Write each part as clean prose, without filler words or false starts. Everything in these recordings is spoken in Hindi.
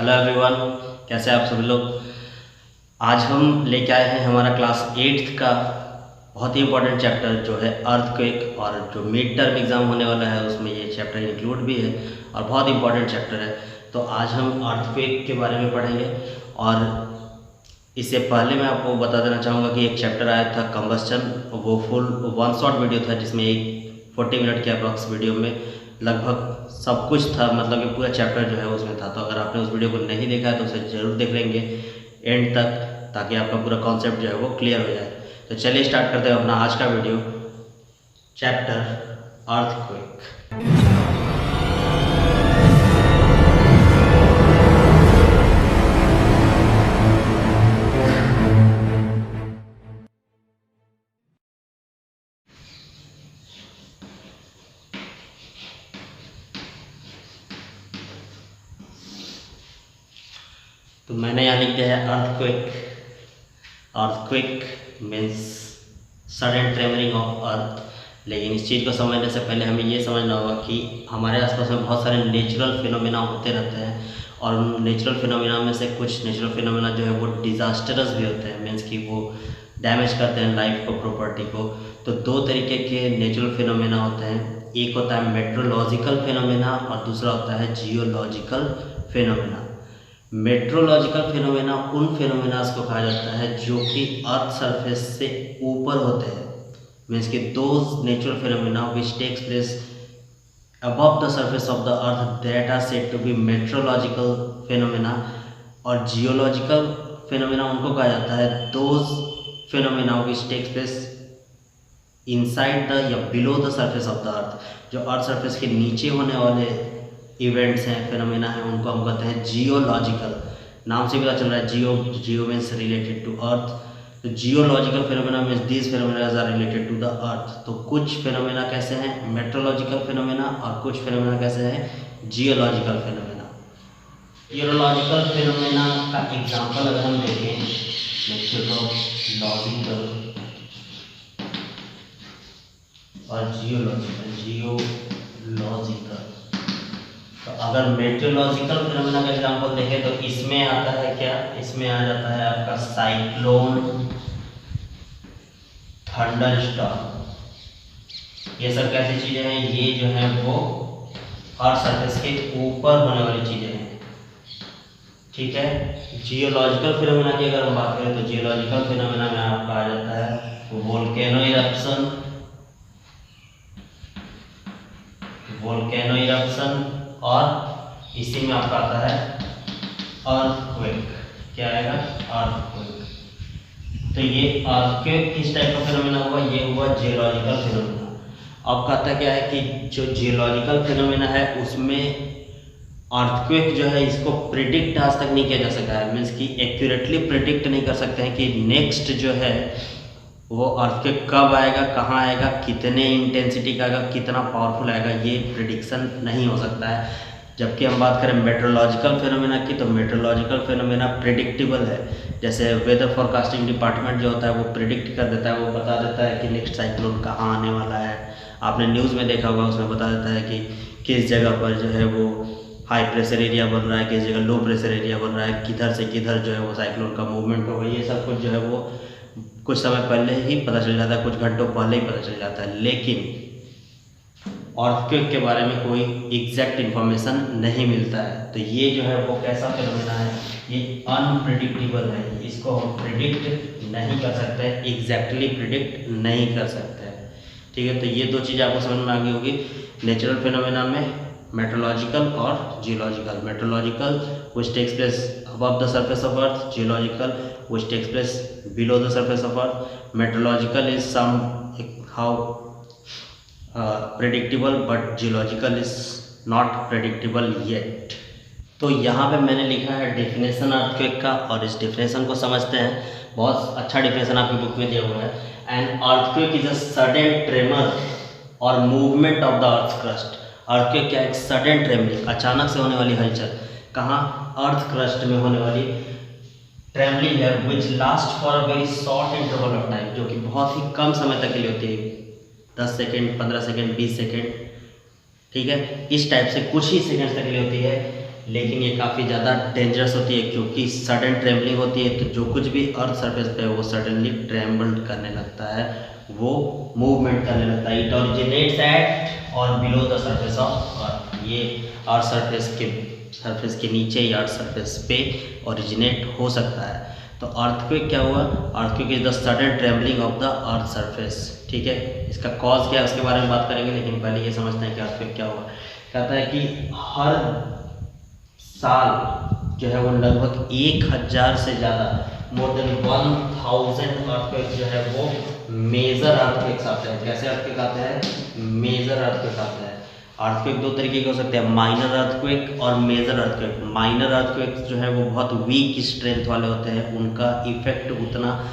हेलो एवरीवन, कैसे हैं आप सभी लोग। आज हम लेके आए हैं हमारा क्लास 8th का बहुत ही इंपॉर्टेंट चैप्टर जो है अर्थक्वेक, और जो मिड टर्म एग्ज़ाम होने वाला है उसमें ये चैप्टर इंक्लूड भी है और बहुत इंपॉर्टेंट चैप्टर है। तो आज हम अर्थक्वेक के बारे में पढ़ेंगे। और इससे पहले मैं आपको बता देना चाहूँगा कि एक चैप्टर आया था कंबस्चन, वो फुल 1 शॉट वीडियो था जिसमें एक 40 मिनट के अप्रॉक्स वीडियो में लगभग सब कुछ था, मतलब कि पूरा चैप्टर जो है उसमें था। तो अगर आपने उस वीडियो को नहीं देखा है तो उसे ज़रूर देख लेंगे एंड तक, ताकि आपका पूरा कॉन्सेप्ट जो है वो क्लियर हो जाए। तो चलिए स्टार्ट करते हैं अपना आज का वीडियो, चैप्टर अर्थक्वेक। तो मैंने यहाँ लिख दिया है earthquake. Earthquake means sudden tremoring of earth. लेकिन इस चीज़ को समझने से पहले हमें ये समझना होगा कि हमारे आसपास में बहुत सारे नेचुरल फिनोमेना होते रहते हैं, और उन नेचुरल फिनोमेना में से कुछ नेचुरल फिनोमेना जो है वो डिज़ास्टरस भी होते हैं, मीन्स कि वो डैमेज करते हैं लाइफ को, प्रॉपर्टी को। तो दो तरीके के नेचुरल फिनोमेना होते हैं, एक होता है मेट्रोलॉजिकल फिनोमेना और दूसरा होता है जियोलॉजिकल फिनोमेना। मेट्रोलॉजिकल फिनोमेना उन फिनोमेनास को कहा जाता है जो कि अर्थ सरफेस से ऊपर होते हैं, मीन्स कि those natural phenomena which takes place above the surface of the earth that are said to be meteorological phenomena। और जियोलॉजिकल फिनोमेना उनको कहा जाता है those phenomena which takes place inside the या below the surface of the earth. जो अर्थ सरफेस के नीचे होने वाले इवेंट्स हैं, फिनोमेना हैं, उनको हम कहते हैं जियोलॉजिकल। नाम से पता चल रहा है geo means related to earth. तो geological phenomena means these phenomena are related to the earth. तो कुछ फिनोमेना कैसे हैं, मेट्रोलॉजिकल फिनोमेना, और कुछ फिनोमेना कैसे हैं, जियोलॉजिकल फिनोमेना। जियोलॉजिकल फिनोमेना का एग्जांपल अगर हम देखें, मेट्रोलॉजिकल और जियोलॉजिकल। तो अगर मेट्रोलॉजिकल फिनोमेना का एग्जांपल देखें तो इसमें आता है क्या, इसमें आ जाता है आपका साइक्लोन, थंडरस्टॉर्म। ये सब कैसी चीजें हैं, ये जो है वो अर्थ सरफेस के ऊपर होने वाली चीजें हैं, ठीक है। जियोलॉजिकल फिनोमेना की अगर हम बात करें तो जियोलॉजिकल फिनोमेना में आपका आ जाता है वोल्केनो इरप्शन, और इसी में आपका आता है अर्थक्वेक। क्या आएगा, अर्थक्वेक। तो ये अर्थक्वेक किस टाइप का फिनोमेना हुआ, ये हुआ जियोलॉजिकल फिनोमेना। अब कहता क्या है कि जो जियोलॉजिकल फिनोमेना है उसमें अर्थक्वेक जो है इसको प्रिडिक्ट आज तक नहीं किया जा सका है, मीन्स कि एक्यूरेटली प्रिडिक्ट नहीं कर सकते हैं कि नेक्स्ट जो है वो अर्थक्वेक कब आएगा, कहाँ आएगा, कितने इंटेंसिटी का आएगा, कितना पावरफुल आएगा, ये प्रिडिक्शन नहीं हो सकता है। जबकि हम बात करें मेट्रोलॉजिकल फिनोमेना की, तो मेट्रोलॉजिकल फिनोमेना प्रिडिक्टेबल है। जैसे वेदर फोरकास्टिंग डिपार्टमेंट जो होता है वो प्रिडिक्ट कर देता है, वो बता देता है कि नेक्स्ट साइक्लोन कहाँ आने वाला है। आपने न्यूज़ में देखा होगा, उसमें बता देता है कि किस जगह पर जो है वो हाई प्रेशर एरिया बन रहा है, किस जगह लो प्रेशर एरिया बन रहा है, किधर से किधर जो है वो साइक्लोन का मूवमेंट होगा। ये सब कुछ जो है वो कुछ समय पहले ही पता चल जाता है, कुछ घंटों पहले ही पता चल जाता है। लेकिन अर्थक्वेक के बारे में कोई एग्जैक्ट इन्फॉर्मेशन नहीं मिलता है। तो ये जो है वो कैसा फिनोमेना है, ये अनप्रिडिक्टेबल है, इसको हम प्रिडिक्ट नहीं कर सकते, एग्जैक्टली प्रिडिक्ट नहीं कर सकते, ठीक है। तो ये दो चीज़ आपको समझ में आ गई होगी नेचुरल फिनोमेना में, मेट्रोलॉजिकल और geological. Meteorological which takes place above the surface of earth, geological which takes place below the surface of earth। meteorological is somehow predictable but geological is not predictable yet। तो यहाँ पे मैंने लिखा है डेफिनेशन अर्थक्वेक का, और इस डेफिनेशन को समझते हैं। बहुत अच्छा डेफिनेशन आपकी बुक में दिया हुआ है। And earthquake is a sudden tremor और movement of the earth crust. Earthquake क्या है, एक सडन ट्रेमरिंग, अचानक से होने वाली हलचल, कहाँ, अर्थ क्रस्ट में होने वाली ट्रेमलिंग है, which last for a very short interval of time, जो कि बहुत ही कम समय तक के लिए होती है, 10 सेकेंड, 15 सेकेंड, 20 सेकेंड, ठीक है। इस टाइप से कुछ ही सेकेंड तक के लिए होती है। लेकिन ये काफ़ी ज़्यादा डेंजरस होती है क्योंकि सडन ट्रेमलिंग होती है। तो जो कुछ भी अर्थ सरफेस पे है वो सडनली ट्रेम्बल करने लगता है, वो मूवमेंट करने लगता है। इट ओरिजिनेट्स एट और below the surface of earth. ये अर्थ सरफेस के नीचे या अर्थ सरफेस पे ओरिजिनेट हो सकता है। तो अर्थक्वेक क्या हुआ? Earthquake is the sudden trembling of the earth surface. ठीक है, इसका कॉज क्या है उसके बारे में बात करेंगे, लेकिन पहले ये समझते हैं कि अर्थक्वेक क्या हुआ। कहता है कि हर साल जो है वो लगभग 1000 से ज़्यादा, मोर देन 1000 अर्थक्वेक जो है वो मेजर अर्थक्वेक्स आते हैं। कैसे अर्थक्वेक आते हैं? मेजर अर्थक्वेक आते हैं। अर्थक्वेक दो तरीके के हो सकते हैं, माइनर अर्थक्वेक और मेजर अर्थक्वेक। माइनर अर्थक्वेक जो है वो बहुत वीक स्ट्रेंथ वाले होते हैं, उनका इफेक्ट उतना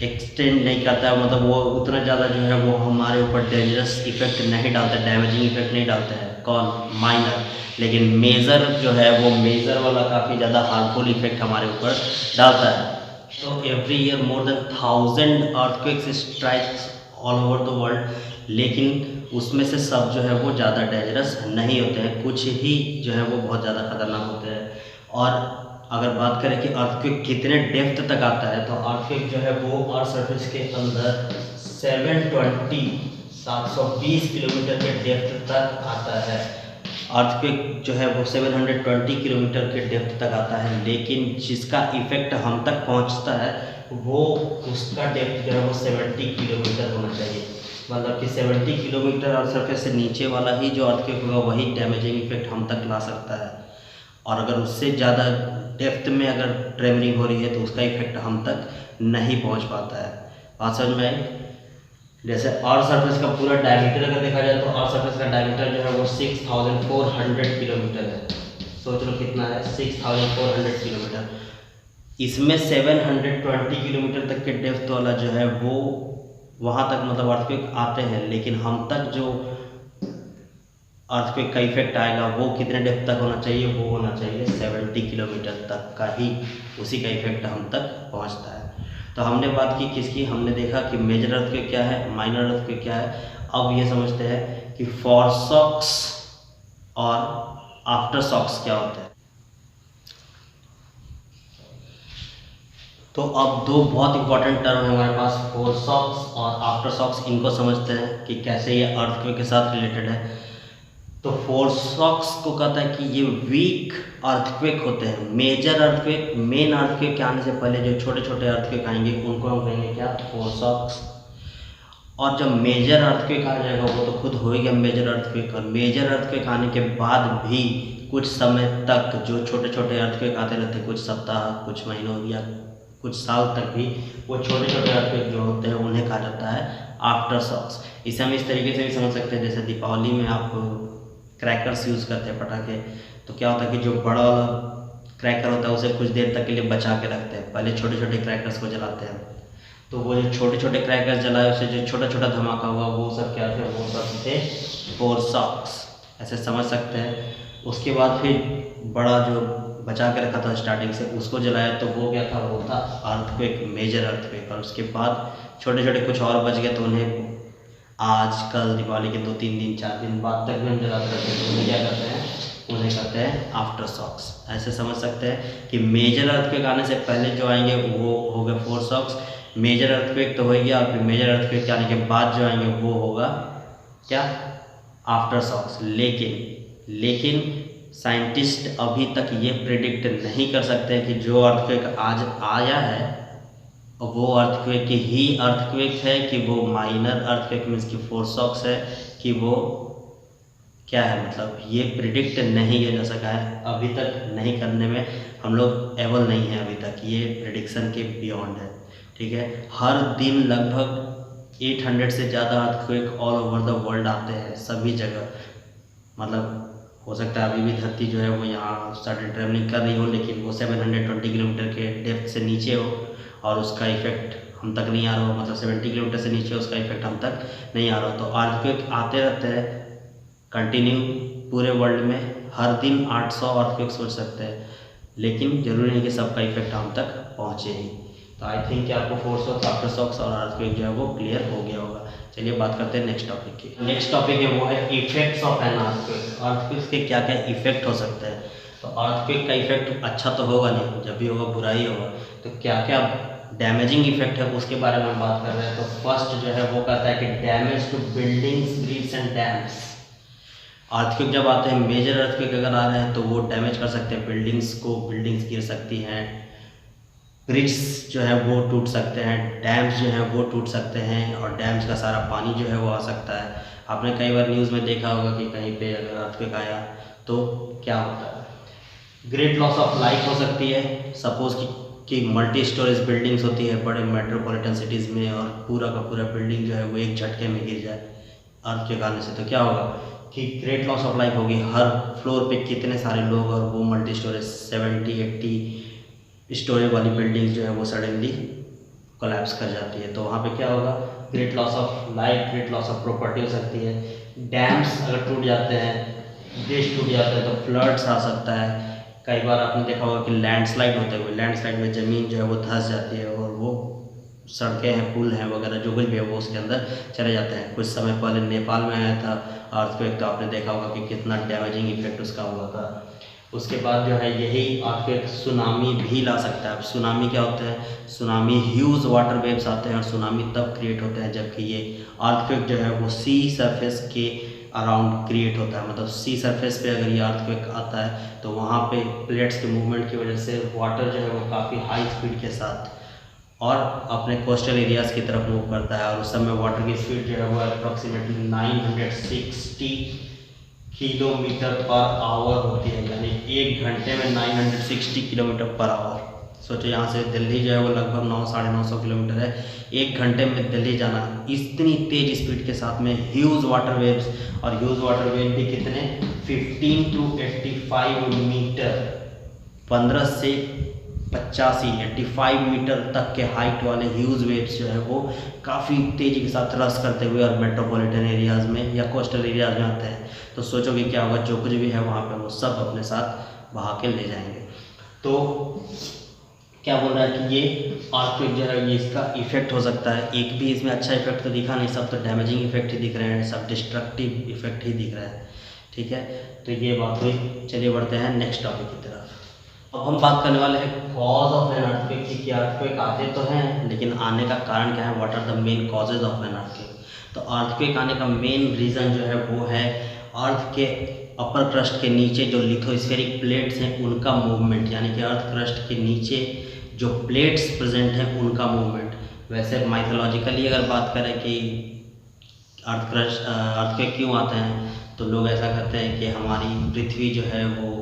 एक्सटेंड नहीं करता है, मतलब वो उतना ज़्यादा जो है वो हमारे ऊपर डेंजरस इफेक्ट नहीं डालता, डैमेजिंग इफेक्ट नहीं डालता है। कौन? माइनर। लेकिन मेजर जो है वो मेजर वाला काफ़ी ज़्यादा हार्मफुल इफेक्ट हमारे ऊपर डालता है। तो every year more than 1000 earthquakes strikes all over the world, लेकिन उसमें से सब जो है वो ज़्यादा डेंजरस नहीं होते हैं, कुछ ही जो है वो बहुत ज़्यादा खतरनाक होते हैं। और अगर बात करें कि अर्थक्वेक कितने डेप्थ तक आता है, तो अर्थक्वेक जो है वो अर्थ सरफेस के अंदर 720 किलोमीटर के डेप्थ तक आता है। अर्थक्वेक जो है वो 720 किलोमीटर के डेप्थ तक आता है, लेकिन जिसका इफेक्ट हम तक पहुंचता है वो उसका डेप्थ जो है वो 70 किलोमीटर होना चाहिए। मतलब कि 70 किलोमीटर अर्थ सरफेस से नीचे वाला ही जो अर्थक्वेक होगा वही डैमेजिंग इफेक्ट हम तक ला सकता है। और अगर उससे ज़्यादा डेप्थ में अगर ट्रेमलिंग हो रही है तो उसका इफेक्ट हम तक नहीं पहुंच पाता है। बात समझ में आई? जैसे अर्थ सरफेस का पूरा डायमीटर अगर देखा जाए तो अर्थ सरफेस का डायमीटर जो है वो 6400 किलोमीटर है। सोच लो कितना है, 6400 किलोमीटर। इसमें 720 किलोमीटर तक के डेप्थ वाला जो है वो वहाँ तक मतलब अर्थक्वेक आते हैं, लेकिन हम तक जो अर्थक्वेक का इफेक्ट आएगा वो कितने डेप्थ तक होना चाहिए? वो होना चाहिए 70 किलोमीटर तक का ही उसी का इफेक्ट हम तक पहुंचता है। तो हमने बात की किसकी? हमने देखा कि मेजर अर्थक्वेक क्या है, माइनर अर्थक्वेक क्या है। अब ये समझते हैं कि फोरशॉक्स और आफ्टरशॉक्स क्या होते हैं। तो अब दो बहुत इंपॉर्टेंट टर्म है हमारे पास, फोरशॉक्स और आफ्टरशॉक्स। इनको समझते हैं कि कैसे ये अर्थक्वेक के साथ रिलेटेड है। तो फोरशॉक्स को कहता है कि ये वीक अर्थक्वेक होते हैं। मेजर अर्थक्वेक, मेन अर्थक्वेक के आने से पहले जो छोटे छोटे अर्थक्वेक आएंगे उनको हम कहेंगे क्या? फोरशॉक्स। और जब मेजर अर्थक्वेक आ जाएगा वो तो खुद हो ही गया मेजर अर्थक्वेक। और मेजर अर्थक्वेक आने के बाद भी कुछ समय तक जो छोटे छोटे अर्थक्वेक आते रहते हैं, कुछ सप्ताह, कुछ महीनों या कुछ साल तक भी, वो छोटे छोटे अर्थक्वेक जो होते हैं उन्हें कहा जाता है आफ्टर शॉक्स। इसे हम इस तरीके से भी समझ सकते हैं, जैसे दीपावली में आप क्रैकर्स यूज़ करते हैं, पटाखे, तो क्या होता है कि जो बड़ा वाला क्रैकर होता है उसे कुछ देर तक के लिए बचा के रखते हैं, पहले छोटे छोटे क्रैकर्स को जलाते हैं। तो वो जो छोटे छोटे क्रैकर्स जलाए उससे जो छोटा छोटा धमाका हुआ वो सब क्या थे? वो सब थे फोरशॉक्स। ऐसे समझ सकते हैं। उसके बाद फिर बड़ा जो बचा के रखा था स्टार्टिंग से उसको जलाया, तो वो क्या था? वो था अर्थक्वेक, मेजर अर्थक्वेक। और उसके बाद छोटे छोटे कुछ और बच गए तो उन्हें आज कल दीपावली के 2-3 दिन 4 दिन बाद तक भी हम जलाते रहते हैं, तो उन्हें क्या करते हैं? उन्हें कहते हैं आफ्टर शॉक्स। ऐसे समझ सकते हैं कि मेजर अर्थक्वेक आने से पहले जो आएंगे वो हो गए फोरशॉक्स, मेजर अर्थक्वेक तो हो गया, और फिर मेजर अर्थक्वेक के आने के बाद जो आएंगे वो होगा क्या? After shocks. लेकिन साइंटिस्ट अभी तक ये प्रेडिक्ट नहीं कर सकते कि जो अर्थक्वेक आज आया है वो अर्थक्वेक ही अर्थक्वेक है कि वो माइनर अर्थक्वेक मीन्स कि फोरशॉक्स है कि वो क्या है, मतलब ये प्रिडिक्ट नहीं किया जा सका है अभी तक। नहीं करने में हम लोग एबल नहीं है अभी तक, ये प्रिडिक्शन के बियॉन्ड है। ठीक है, हर दिन लगभग 800 से ज़्यादा earthquake all over the world आते हैं सभी जगह। मतलब हो सकता है अभी भी धरती जो है वो यहाँ सडन ट्रेवलिंग कर रही हो, लेकिन वो 720 किलोमीटर के डेप्थ से नीचे हो और उसका इफेक्ट हम तक नहीं आ रहा हो, मतलब 70 किलोमीटर से नीचे उसका इफेक्ट हम तक नहीं आ रहा हो। तो अर्थक्वेक आते रहते हैं कंटिन्यू पूरे वर्ल्ड में, हर दिन 800 अर्थक्वेक्स हो सकते हैं, लेकिन ज़रूरी नहीं कि सबका इफेक्ट हम तक पहुँचे ही। तो आई थिंक कि आपको फोर्स ऑफ आफ्टर शॉक्स और अर्थक्वेक जो है वो क्लियर हो गया होगा। चलिए बात करते हैं नेक्स्ट टॉपिक की। नेक्स्ट टॉपिक है वो है effects of an earthquake. Earthquake के क्या क्या इफेक्ट हो सकते हैं। तो अर्थक्वेक का इफेक्ट अच्छा तो होगा नहीं, जब भी होगा बुरा ही होगा। तो क्या क्या डैमेजिंग इफेक्ट है उसके बारे में हम बात कर रहे हैं। तो फर्स्ट जो है वो कहता है कि damage to buildings, bridge and dams. Earthquake जब आते हैं, मेजर अर्थक्वेक अगर आ रहे हैं तो वो डैमेज कर सकते हैं बिल्डिंग्स को, बिल्डिंग्स गिर सकती हैं, ब्रिज जो है वो टूट सकते हैं, डैम्स जो है वो टूट सकते हैं और डैम्स का सारा पानी जो है वो आ सकता है। आपने कई बार न्यूज़ में देखा होगा कि कहीं पे अगर अर्थक्वेक आया तो क्या होता है। ग्रेट लॉस ऑफ लाइफ हो सकती है। सपोज कि मल्टी स्टोरेज बिल्डिंग्स होती है बड़े मेट्रोपॉलिटन सिटीज़ में और पूरा का पूरा बिल्डिंग जो है वो एक झटके में गिर जाए अर्थक्वेक आने से, तो क्या होगा कि ग्रेट लॉस ऑफ लाइफ होगी। हर फ्लोर पे कितने सारे लोग, और वो मल्टी स्टोरेज 70-80 स्टोरेज वाली बिल्डिंग जो है वो सडनली कोलैप्स कर जाती है। तो वहाँ पे क्या होगा, great loss of life, great loss of property हो सकती है। डैम्स अगर टूट जाते हैं, ब्रिज टूट जाते हैं तो फ्लड्स आ सकता है। कई बार आपने देखा होगा कि लैंडस्लाइड होते हुए, लैंडस्लाइड में ज़मीन जो है वो धंस जाती है और वो सड़कें हैं, पुल हैं वगैरह जो कुछ भी है वो उसके अंदर चले जाते हैं। कुछ समय पहले नेपाल में आया था अर्थक्वेक, तो आपने देखा होगा कि कितना डैमेजिंग इफेक्ट उसका हुआ था। उसके बाद जो है यही अर्थक्वेक सुनामी भी ला सकता है। अब सुनामी क्या होता है, सुनामी ह्यूज वाटर वेव्स आते हैं और सुनामी तब क्रिएट होते हैं जबकि ये अर्थक्वेक जो है वो सी सरफेस के अराउंड क्रिएट होता है। मतलब सी सरफेस पे अगर ये अर्थक्वेक आता है तो वहाँ पे प्लेट्स के मूवमेंट की वजह से वाटर जो है वो काफ़ी हाई स्पीड के साथ और अपने कोस्टल एरियाज़ की तरफ मूव करता है। और उस समय वाटर की स्पीड जो है वो अप्रॉक्सीमेटली 960 किलोमीटर पर आवर होती है, यानी 1 घंटे में 960 किलोमीटर पर आवर। सोचो यहाँ से दिल्ली जो है वो लगभग 900-950 किलोमीटर है, 1 घंटे में दिल्ली जाना इतनी तेज स्पीड के साथ में ह्यूज वाटर वेव्स। और ह्यूज वाटर वेव भी कितने, 15 to 85 मीटर, 15 से 85 मीटर तक के हाइट वाले ह्यूज वेव्स जो है वो काफ़ी तेज़ी के साथ रस करते हुए और मेट्रोपॉलिटन एरियाज़ में या कोस्टल एरियाज़ में आते हैं। तो सोचो कि क्या होगा, जो कुछ भी है वहाँ पे वो सब अपने साथ बहा के ले जाएंगे। तो क्या बोल रहा है कि ये अर्थक्वेक जो है ये इसका इफेक्ट हो सकता है। एक भी इसमें अच्छा इफेक्ट तो दिखा नहीं, सब तो डैमेजिंग इफेक्ट ही दिख रहे हैं, सब डिस्ट्रक्टिव इफेक्ट ही दिख रहा है। ठीक है, तो ये बात हुई। चलिए बढ़ते हैं नेक्स्ट टॉपिक की तरफ। अब हम बात करने वाले हैं कॉज ऑफ एन अर्थक्वेक की। कि अर्थक्वेक आते तो हैं लेकिन आने का कारण क्या है, what are the main causes of an earthquake. तो अर्थक्वेक आने का मेन रीज़न जो है वो है अर्थ के अपर क्रस्ट के नीचे जो लिथोस्फेरिक प्लेट्स हैं उनका मूवमेंट, यानी कि अर्थ क्रस्ट के नीचे जो प्लेट्स प्रेजेंट हैं उनका मूवमेंट। वैसे माइथोलॉजिकली अगर बात करें कि अर्थक्वेक क्यों आते हैं, तो लोग ऐसा करते हैं कि हमारी पृथ्वी जो है वो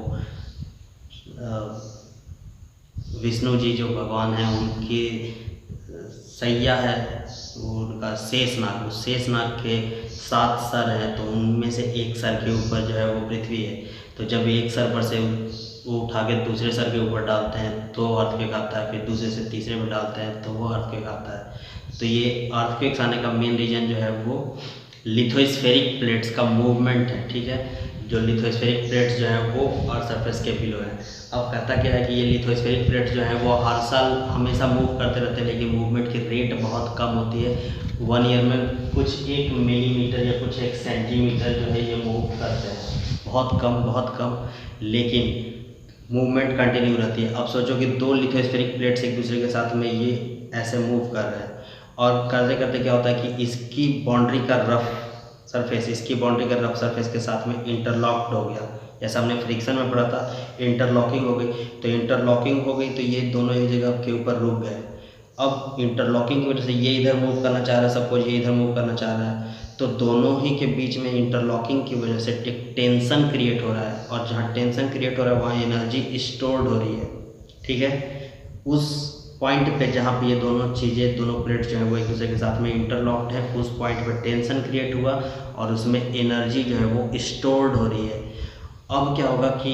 विष्णु जी जो भगवान हैं उनकी सैया है, उनका शेषनाग, उस शेषनाग के 7 सर हैं, तो उनमें से एक सर के ऊपर जो है वो पृथ्वी है। तो जब एक सर पर से वो उठा के दूसरे सर के ऊपर डालते हैं तो अर्थक्वेक आता है, फिर दूसरे से तीसरे में डालते हैं तो वो अर्थक्वेक आता है। तो ये अर्थक्वेक्स आने का मेन रीज़न जो है वो लिथोस्फेरिक प्लेट्स का मूवमेंट है। ठीक है, जो लिथोस्फेरिक प्लेट्स जो है वो अर्थ सरफेस के बिलो है। अब कहता क्या है कि ये लिथोस्फेरिक प्लेट्स जो है वो हर साल हमेशा मूव करते रहते हैं, लेकिन मूवमेंट की रेट बहुत कम होती है। 1 ईयर में कुछ 1 मिलीमीटर या कुछ 1 सेंटीमीटर जो है ये मूव करते हैं, बहुत कम, लेकिन मूवमेंट कंटिन्यू रहती है। अब सोचो कि 2 लिथोस्फेरिक प्लेट्स एक दूसरे के साथ में ये ऐसे मूव कर रहे हैं और करते करते क्या होता है कि इसकी बाउंड्री का रफ सरफेस के साथ में इंटरलॉक्ड हो गया। जैसा हमने फ्रिक्शन में पढ़ा था, इंटरलॉकिंग हो गई। तो इंटरलॉकिंग हो गई तो ये दोनों एक जगह के ऊपर रुक गए। अब इंटरलॉकिंग की वजह से ये इधर मूव करना चाह रहा है, सपोज ये इधर मूव करना चाह रहा है, तो दोनों ही के बीच में इंटरलॉकिंग की वजह से टेंशन क्रिएट हो रहा है, और जहाँ टेंशन क्रिएट हो रहा है वहाँ एनर्जी स्टोर्ड हो रही है। ठीक है, उस पॉइंट पे जहाँ पे ये दोनों प्लेट्स जो है वो एक दूसरे के साथ में इंटरलॉक्ड है, उस पॉइंट पे टेंशन क्रिएट हुआ और उसमें एनर्जी जो है वो स्टोर्ड हो रही है। अब क्या होगा कि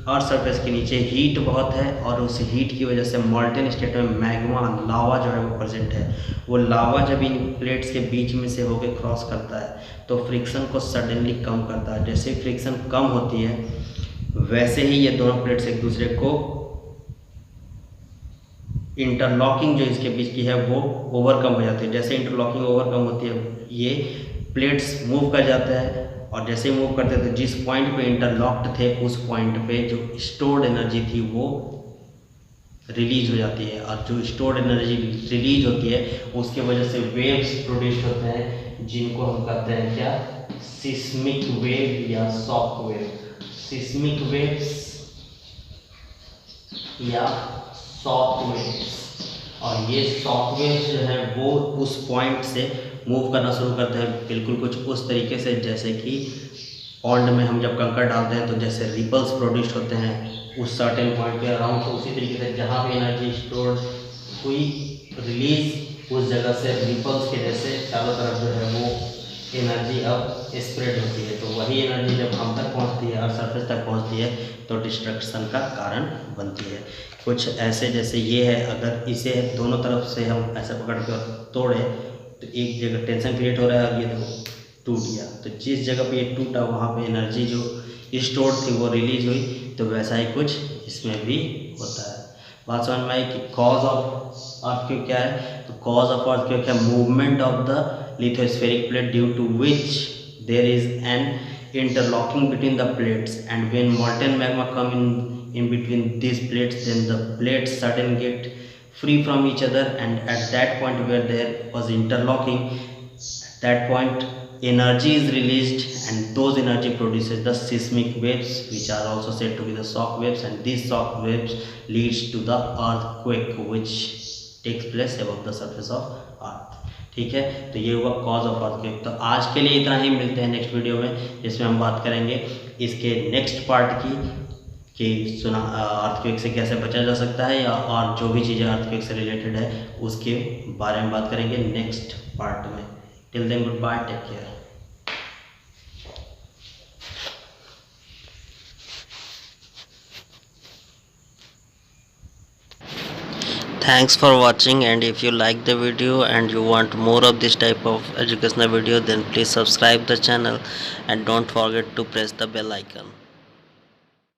अर्थ सरफेस के नीचे हीट बहुत है और उस हीट की वजह से मॉल्टेन स्टेट में मैग्मा, लावा जो है वो प्रेजेंट है। वो लावा जब इन प्लेट्स के बीच में से होकर क्रॉस करता है तो फ्रिक्शन को सडनली कम करता है। जैसे फ्रिक्शन कम होती है वैसे ही ये दोनों प्लेट्स एक दूसरे को इंटरलॉकिंग जो इसके बीच की है वो ओवरकम हो जाती है। जैसे इंटरलॉकिंग ओवरकम होती है ये प्लेट्स मूव कर जाते हैं, और जैसे मूव करते थे जिस पॉइंट पे इंटरलॉक्ड थे उस पॉइंट पे जो स्टोर्ड एनर्जी थी वो रिलीज हो जाती है, और जो स्टोर्ड एनर्जी रिलीज होती है उसके वजह से वेव्स प्रोड्यूस होते हैं जिनको हम कहते हैं क्या, सिस्मिक वेव या शॉक वेव। सिस्मिक वेव्स या शॉक वेव्स, और ये शॉक वेव्स जो है वो उस पॉइंट से मूव करना शुरू करते हैं बिल्कुल कुछ उस तरीके से जैसे कि पॉन्ड में हम जब कंकर डालते हैं तो जैसे रिपल्स प्रोड्यूस होते हैं उस सर्टेन पॉइंट पे अराउंड, तो उसी तरीके से जहाँ पे एनर्जी स्टोर हुई रिलीज उस जगह से रिपल्स के जैसे चारों तरफ जो है वो एनर्जी अब स्प्रेड होती है। तो वही एनर्जी जब हम तक पहुंचती है और सरफेस तक पहुंचती है तो डिस्ट्रक्शन का कारण बनती है। कुछ ऐसे जैसे ये है, अगर इसे दोनों तरफ से हम ऐसे पकड़ के तोड़े तो एक जगह टेंशन क्रिएट हो रहा है और ये देखो टूट गया, तो जिस जगह पे ये टूटा वहाँ पे एनर्जी जो स्टोर थी वो रिलीज हुई। तो वैसा ही कुछ इसमें भी होता है। बात समझ में आई कि कॉज ऑफ अर्थक्वेक क्या है। तो कॉज ऑफ अर्थक्वेक है movement of the lithospheric plate due to which there is an interlocking between the plates, and when molten magma come in between these plates, then the plates suddenly get free from each other, and at that point where there was interlocking, that point energy is released, and those energy produces the seismic waves which are also said to be the shock waves, and these shock waves leads to the earthquake which takes place above the surface of earth। ठीक है, तो ये हुआ कॉज ऑफ अर्थक्वेक। तो आज के लिए इतना ही, मिलते हैं नेक्स्ट वीडियो में जिसमें हम बात करेंगे इसके नेक्स्ट पार्ट की कि अर्थक्वेक से कैसे बचा जा सकता है, या और जो भी चीज़ें अर्थक्वेक से रिलेटेड है उसके बारे में बात करेंगे नेक्स्ट पार्ट में। Till then goodbye, take care. Thanks for watching, and if you like the video and you want more of this type of educational video, then please subscribe the channel and don't forget to press the bell icon.